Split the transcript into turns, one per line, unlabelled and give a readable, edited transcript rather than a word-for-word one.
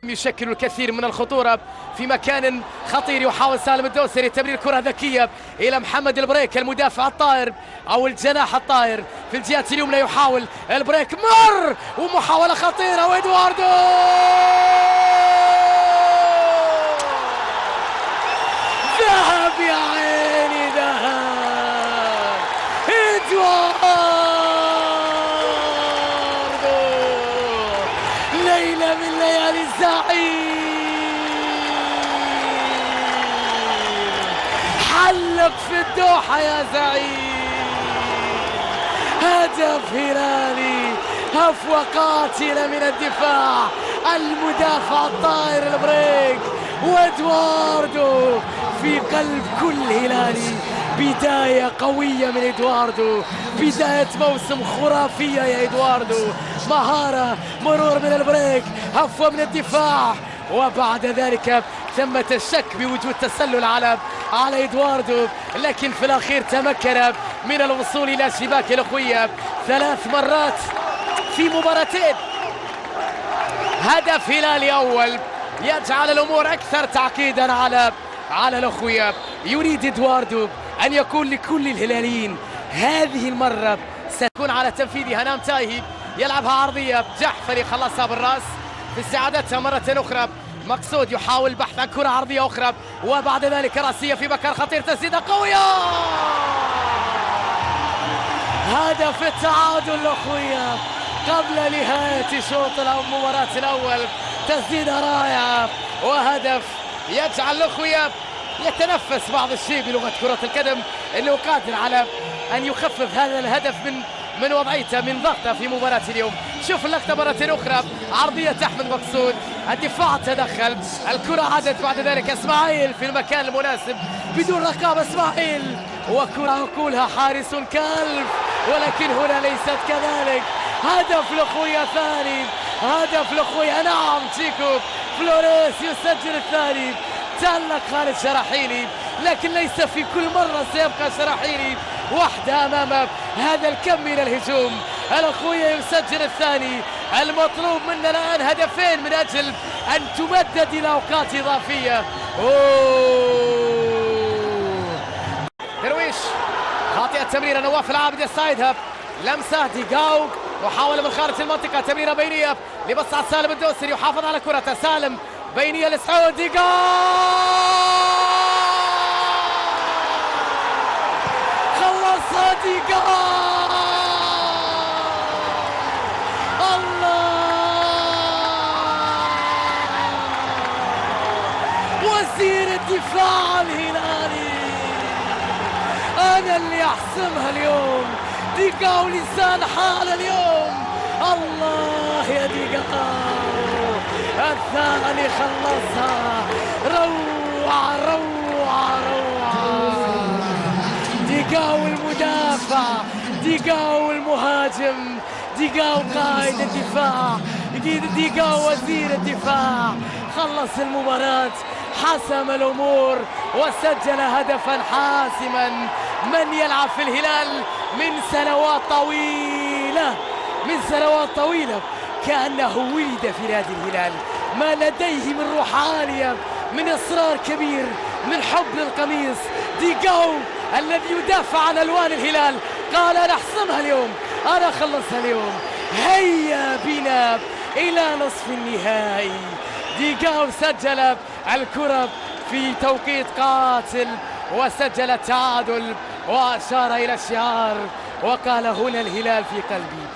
يشكل الكثير من الخطورة في مكان خطير. يحاول سالم الدوسري تمرير كرة ذكية إلى محمد البريك المدافع الطائر أو الجناح الطائر في الجهة اليمنى. يحاول البريك مر ومحاولة خطيرة وإدواردو ذهب يا عيني ذهب إدواردو ليلة من ليالي الزعيم حلق في الدوحة يا زعيم. هدف هلالي هفوة قاتلة من الدفاع المدافع الطائر البريك وإدواردو في قلب كل هلالي. بداية قوية من إدواردو، بداية موسم خرافية يا إدواردو. مهارة، مرور من البريك، هفوة من الدفاع، وبعد ذلك ثمة الشك بوجود تسلل على إدواردو، لكن في الأخير تمكن من الوصول إلى شباك الأخوية 3 مرات في مباراتين. هدف هلالي أول يجعل الأمور أكثر تعقيدا على الأخوية. يريد إدواردو أن يكون لكل الهلاليين هذه المرة ستكون على تنفيذها. نام تايهي يلعبها عرضية، جحفري خلصها بالرأس في استعادتها مرة أخرى. مقصود يحاول البحث عن كرة عرضية أخرى، وبعد ذلك رأسية في مكان خطير، تسديدة قوية، هدف التعادل الأخوية قبل نهاية شوط المباراة الأول. تسديدة رائعة وهدف يجعل الأخوية يتنفس بعض الشيء بلغة كرة القدم، انه قادر على ان يخفف هذا الهدف من وضعيته، من ضغطه في مباراة اليوم. شوف اللقطة مرة أخرى، عرضية أحمد مقصود، الدفاع تدخل، الكرة عادت بعد ذلك إسماعيل في المكان المناسب بدون رقابة. إسماعيل وكرة يقولها حارس كلب، ولكن هنا ليست كذلك. هدف لأخويا ثاني، هدف لأخويا، نعم تشيكو فلوريس يسجل الثاني. تألق خالد شراحيلي، لكن ليس في كل مرة سيبقى شراحيلي وحده أمام هذا الكم من الهجوم. الأخوية يسجل الثاني. المطلوب منا الآن هدفين من أجل أن تمدد إلى أوقات إضافية. درويش خاطئ التمريرة، نواف العابد يستعيدها، لمسة ديغاو، محاولة من خارج المنطقة، تمريرة بينية لمصعد سالم الدوسري، يحافظ على كرته سالم، بينية لسعود، خلصها الله، وزير الدفاع الهلالي أنا اللي أحسمها اليوم. ديغاو لسان حال اليوم، الله يا ديغاو، الثاني خلصها، روعة روعة روعة. ديغاو المدافع، ديغاو المهاجم، ديغاو قائد الدفاع، ديغاو وزير الدفاع، خلص المباراة، حسم الأمور وسجل هدفا حاسما. من يلعب في الهلال من سنوات طويلة، من سنوات طويلة، كأنه ولد في نادي الهلال، ما لديه من روح عالية، من إصرار كبير، من حب للقميص. ديغاو الذي يدافع عن ألوان الهلال قال أنا أحسمها اليوم، أنا أخلصها اليوم، هيا بنا إلى نصف النهائي. ديغاو سجل الكرة في توقيت قاتل وسجل التعادل وأشار إلى الشعار وقال هنا الهلال في قلبي.